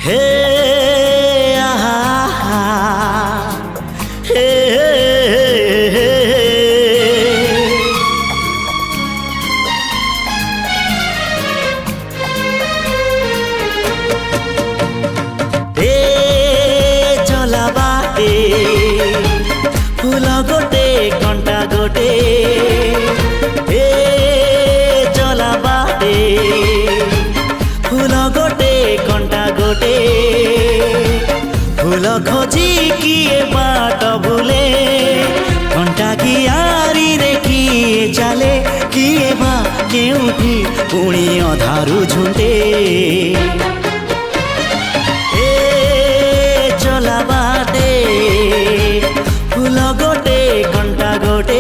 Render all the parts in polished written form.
हे आहा हे चला बाटे फूल गोटे कंटा गोटे चला बाटे फूल गोटे कंटा गोटे फूल खोजी किए बाट भूले कंटा की आरी रे किए चले किए बा केउठी पुणी अधारू झुंटे चला बाटे फूल गोटे कंटा गोटे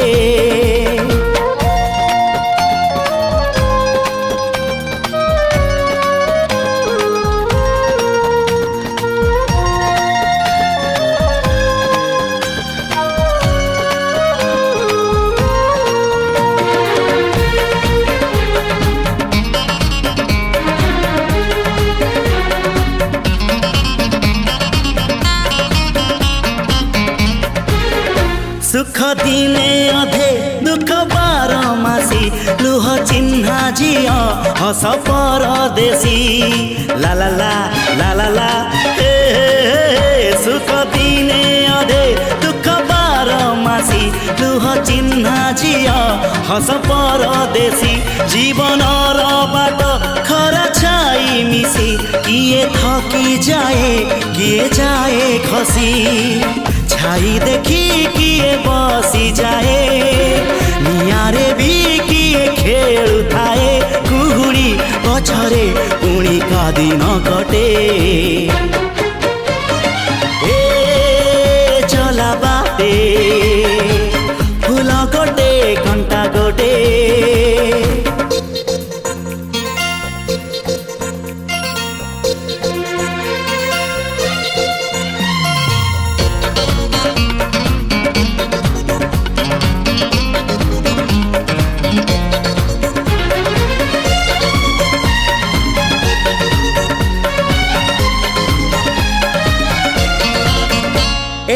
सुख दिने अधे दुख बारमासी लुह चिन्हा झियो हस परदेशी ला ला ला ला ला ला सुख दिने अधे दुख बारमासी लुह चिन्हा झियो हस परदेशी जीवन बाट खरा छाई मिसी किए थकी जाए किए जाए खसी छाई देखी किए बसी जाए नियारे भी किए खेलु थाए कुहुड़ी पछरे पुणी का दिन कटे चला बाटे फूल गोटे कंटा गोटे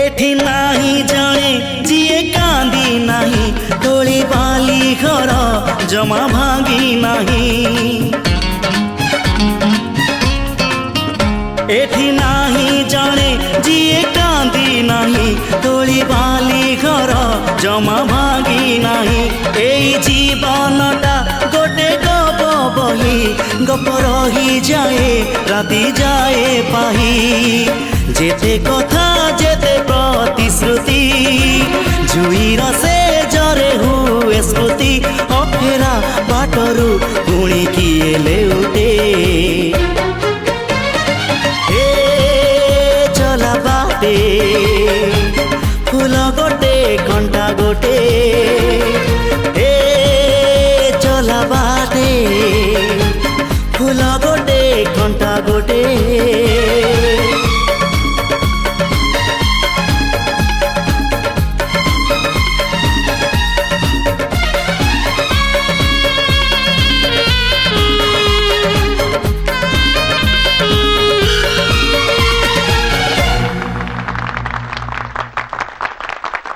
एठी नाही जाने जिए कांदी नहीं तोली बाली घर जमा भांगी नहीं एठी नाही जाने जिए कांदी नहीं तोली बाली घर जमा भांगी नहीं एई जीवनटा गोटे गप बही गप रही जाए राति जाए पाही जेते कथा जेते प्रतिश्रुति जुईर से जरे हुए स्मृति अफेरा बाटरू पुणी किए ले उठे।